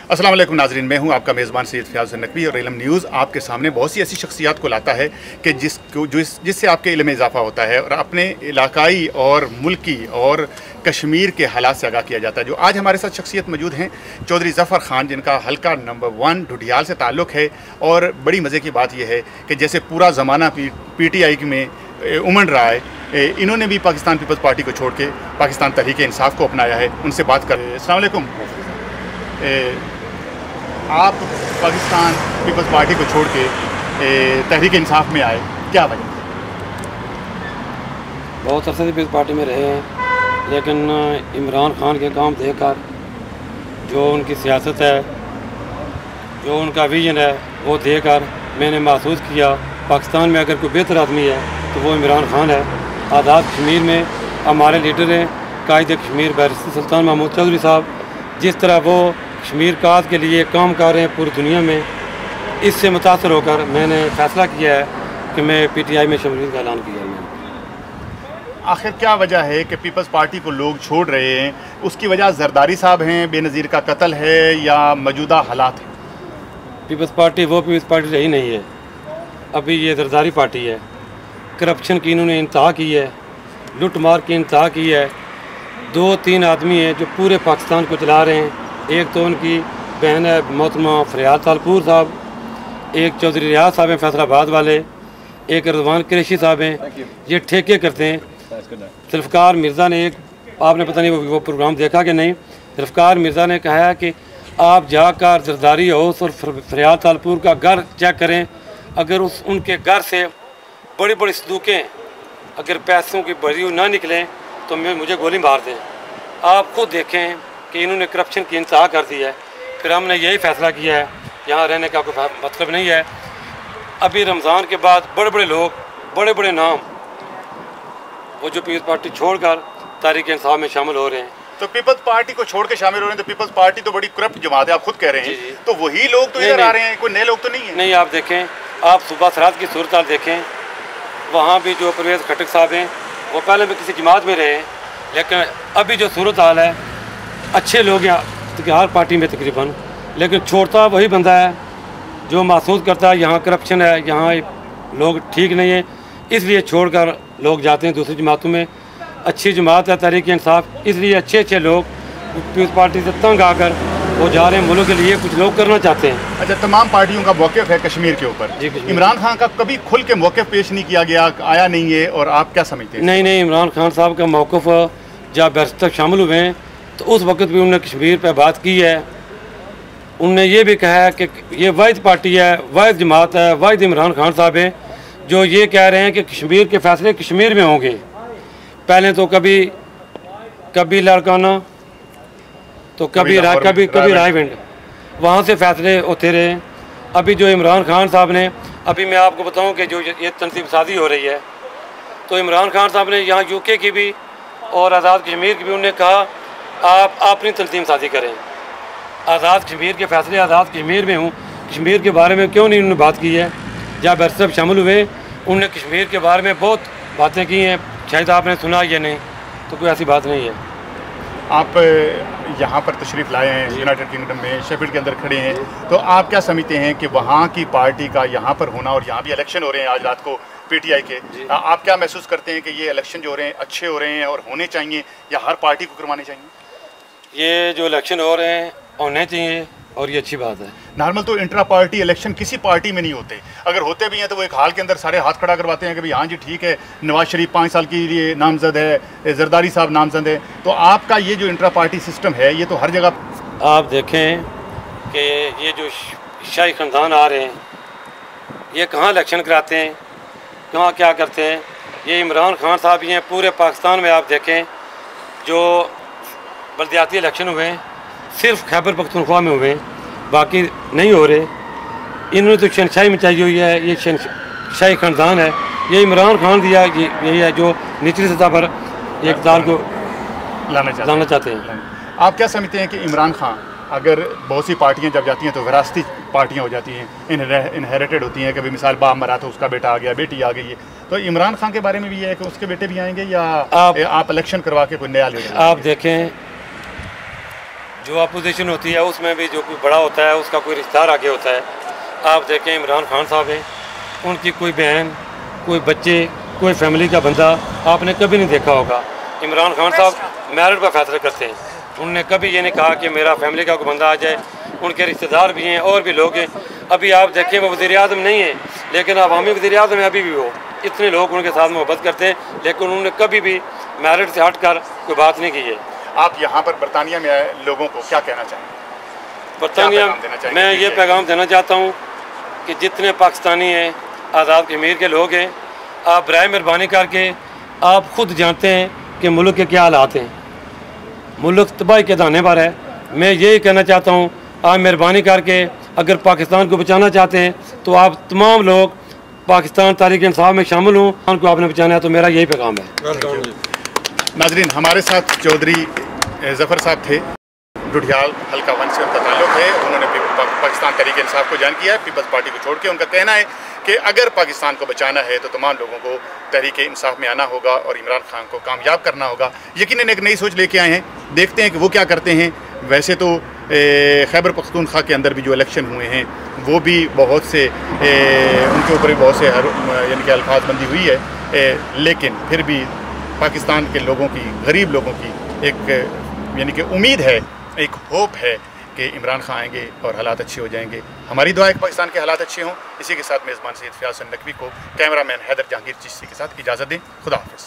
अस्सलाम वालेकुम नाज़रीन, मैं हूं आपका मेज़बान सैयद फ़याज़ नकवी और इल्म न्यूज़ आपके सामने बहुत सी ऐसी शख्सियात को लाता है कि जिससे आपके इल्म में इजाफ़ा होता है और अपने इलाकाई और मुल्की और कश्मीर के हालात से आगाह किया जाता है। जो आज हमारे साथ शख्सियत मौजूद हैं, चौधरी ज़फ़र ख़ान, जिनका हल्का नंबर 1 ढुडियाल से ताल्लुक़ है। और बड़ी मज़े की बात यह है कि जैसे पूरा ज़माना PTI में उमड़ रहा है, इन्होंने भी पाकिस्तान पीपल्स पार्टी को छोड़ के पाकिस्तान तहरीक इंसाफ को अपनाया है। उनसे बात कर। अस्सलाम वालेकुम। आप पाकिस्तान पीपल्स पार्टी को छोड़ के तहरीक इंसाफ में आए, क्या वजह? बहुत अरसे से पीपल्स पार्टी में रहे हैं, लेकिन इमरान खान के काम देखकर, जो उनकी सियासत है, जो उनका विजन है, वो देखकर मैंने महसूस किया पाकिस्तान में अगर कोई बेहतर आदमी है तो वो इमरान खान है। आज़ाद कश्मीर में हमारे लीडर हैं कायद कश्मीर बैरिस्टर सुल्तान महमूद चौधरी साहब, जिस तरह वो कश्मीर काज के लिए काम कर रहे हैं पूरी दुनिया में, इससे मुतासर होकर मैंने फ़ैसला किया है कि मैं PTI में शमूलियत का ऐलान किया है। आखिर क्या वजह है कि पीपल्स पार्टी को लोग छोड़ रहे हैं? उसकी वजह जरदारी साहब हैं, बेनज़ीर का कत्ल है, या मौजूदा हालात हैं? पीपल्स पार्टी वो पीपल्स पार्टी रही नहीं है, अभी ये जरदारी पार्टी है। करप्शन की इन्होंने इंतहा की है, लूट मार की इंतहा की है। 2-3 आदमी हैं जो पूरे पाकिस्तान को चला रहे हैं। एक तो उनकी बहन है मोहतरमा फरियाद तालपुर साहब, एक चौधरी रियाज साहब हैं फैसलाबाद वाले, एक रज़वान कुरैशी साहब हैं, ये ठेके करते हैं। जुल्फ़िकार मिर्ज़ा ने आपने पता नहीं वो प्रोग्राम देखा कि नहीं, जुल्फ़िकार मिर्ज़ा ने कहा है कि आप जाकर जरदारी हाउस और फरियाद तालपुर का घर चेक करें, अगर उनके घर से बड़ी बड़ी संदूकें अगर पैसों की भरी हुई ना निकलें तो मुझे गोली मार दें। आप खुद देखें कि इन्होंने करप्शन की इंतहा कर दी है। फिर हमने यही फ़ैसला किया है, यहाँ रहने का कोई मतलब नहीं है। अभी रमज़ान के बाद बड़े बड़े लोग, बड़े बड़े नाम, वो जो पीपल्स पार्टी छोड़कर तहरीक इंसाफ में शामिल हो रहे हैं। तो पीपल्स पार्टी को छोड़ के शामिल हो रहे हैं, तो पीपल्स पार्टी तो बड़ी करप्ट जमात है, आप खुद कह रहे हैं। तो वही लोग तो इधर आ रहे हैं, कोई नए लोग तो नहीं है? नहीं, आप देखें, आप सुबह सरात की सूरत देखें, वहाँ भी जो परवेज़ खटक साहब हैं वो पहले भी किसी जमात में रहे हैं, लेकिन अभी जो सूरत हाल है, अच्छे लोग हैं हर पार्टी में तकरीबन, लेकिन छोड़ता वही बंदा है जो महसूस करता है यहाँ करप्शन है, यहाँ लोग ठीक नहीं है, इसलिए छोड़कर लोग जाते हैं दूसरी जमातों में। अच्छी जमात है तहरीक इंसाफ, इसलिए अच्छे अच्छे लोग पीपल्स पार्टी से तंग आकर वो जा रहे हैं, मुल्क के लिए कुछ लोग करना चाहते हैं। अच्छा, तमाम पार्टियों का मौक़िफ़ है कश्मीर के ऊपर, इमरान खान का कभी खुल के मौक़िफ़ पेश नहीं किया गया, आया नहीं है, और आप क्या समझते हैं? नहीं, इमरान खान साहब का मौक़िफ़ जब बैरिस्टर शामिल हुए हैं तो उस वक्त भी उन्होंने कश्मीर पर बात की है। उनने ये भी कहा है कि ये वाहिद पार्टी है, वाहिद जमात है, वाहिद इमरान खान साहब हैं जो ये कह रहे हैं कि कश्मीर के फैसले कश्मीर में होंगे। पहले तो कभी लाड़काना, तो कभी रायविंड, वहाँ से फैसले होते रहे। अभी जो इमरान खान साहब ने, अभी मैं आपको बताऊं कि जो ये तंजीम साजी हो रही है, तो इमरान खान साहब ने यहाँ UK की भी और आज़ाद कश्मीर की भी उन्होंने कहा आप अपनी तंजीम साजी करें। आज़ाद कश्मीर के फैसले आज़ाद कश्मीर में हूँ, कश्मीर के बारे में क्यों नहीं उन्होंने बात की है? जब बैरिस्टर शामिल हुए उन्होंने कश्मीर के बारे में बहुत बातें की हैं, शायद आपने सुना या नहीं, तो कोई ऐसी बात नहीं है। आप यहाँ पर तशरीफ़ लाए हैं यूनाइटेड किंगडम में, शेफील्ड के अंदर खड़े हैं, तो आप क्या समझते हैं कि वहाँ की पार्टी का यहाँ पर होना, और यहाँ भी इलेक्शन हो रहे हैं आज रात को PTI के, आप क्या महसूस करते हैं कि ये इलेक्शन जो हो रहे हैं अच्छे हो रहे हैं और होने चाहिए, या हर पार्टी को करवाने चाहिए? ये जो इलेक्शन हो रहे हैं होने चाहिए और ये अच्छी बात है। नॉर्मल तो इंट्रा पार्टी इलेक्शन किसी पार्टी में नहीं होते, अगर होते भी हैं तो वो एक हाल के अंदर सारे हाथ खड़ा करवाते हैं कि भाई हाँ जी ठीक है, नवाज शरीफ 5 साल की लिए नामजद है, जरदारी साहब नामजद है। तो आपका ये जो इंट्रा पार्टी सिस्टम है, ये तो हर जगह आप देखें कि ये जो शाही ख़ानदान आ रहे हैं, ये कहाँ इलेक्शन कराते हैं, कहाँ क्या करते हैं? ये इमरान खान साहब ही हैं। पूरे पाकिस्तान में आप देखें जो बल्दियाती इलेक्शन हुए हैं सिर्फ खैबर पख्तूनख्वा में हुए, बाकी नहीं हो रहे। इन्होंने तो शहनशाही मचाई हुई है, ये शाही ख़ानदान है, ये इमरान खान दिया, यही है जो निचली सतह पर इक़्तिदार को लाना चाहते हैं। आप क्या समझते हैं कि इमरान खान, अगर बहुत सी पार्टियां जब जाती हैं तो विरासती पार्टियां हो जाती हैं, इनहेरिटेड होती हैं, कभी मिसाल बाप मरा तो उसका बेटा आ गया, बेटी आ गई है, तो इमरान खान के बारे में भी ये है कि उसके बेटे भी आएंगे, या आप इलेक्शन करवा के कोई नया ले? आप देखें जो अपोजिशन होती है उसमें भी जो कोई बड़ा होता है उसका कोई रिश्तेदार आगे होता है। आप देखें इमरान खान साहब हैं, उनकी कोई बहन, कोई बच्चे, कोई फैमिली का बंदा आपने कभी नहीं देखा होगा। इमरान खान साहब मैरिट पर फैसला करते हैं, उन्होंने कभी ये नहीं कहा कि मेरा फैमिली का कोई बंदा आ जाए। उनके रिश्तेदार भी हैं और भी लोग हैं। अभी आप देखें वो वज़ीर आज़म नहीं है लेकिन अवामी वज़ीर आज़म है अभी भी वो, इतने लोग उनके साथ मोहब्बत करते हैं लेकिन उन्होंने कभी भी मैरिट से हट कर कोई बात नहीं की है। आप यहाँ पर बरतानिया में आए लोगों को क्या कहना चाहेंगे? बरतानिया मैं ये पैगाम देना चाहता हूँ कि जितने पाकिस्तानी हैं, आज़ाद कश्मीर के लोग हैं, आप बराए मेहरबानी करके आप ख़ुद जानते हैं कि मुल्क के क्या हालात हैं, मुल्क तबाही के दाने पर है। मैं यही कहना चाहता हूँ आप मेहरबानी करके अगर पाकिस्तान को बचाना चाहते हैं तो आप तमाम लोग पाकिस्तान तहरीक इंसाफ में शामिल हों। उनको आपने बचाना है तो मेरा यही पैगाम है। नाजरीन, हमारे साथ चौधरी ज़फ़र साहब थे, डुडियाल हल्का 1 से उनका ताल्लुक़ है। उन्होंने पाकिस्तान तहरीक इंसाफ को ज्वाइन किया है, पीपल्स पार्टी को छोड़ के। उनका कहना है कि अगर पाकिस्तान को बचाना है तो तमाम लोगों को तहरीक इंसाफ में आना होगा और इमरान खान को कामयाब करना होगा। यकीनन एक नई सोच लेके आए हैं, देखते हैं कि वो क्या करते हैं। वैसे तो खैबर पख्तूनख्वा के अंदर भी जो इलेक्शन हुए हैं वो भी बहुत से उनके ऊपर भी बहुत से यानी कि अल्फाजबंदी हुई है, लेकिन फिर भी पाकिस्तान के लोगों की, गरीब लोगों की एक यानी कि उम्मीद है, एक होप है कि इमरान खान आएंगे और हालात अच्छे हो जाएंगे। हमारी दुआ है कि पाकिस्तान के हालात अच्छे हों। इसी के साथ मेज़बान सैयद फ़याज़ नकवी को, कैमरामैन हैदर जहांगीर चिश्ती के साथ इजाज़त दें। खुदा हाफ़िज़।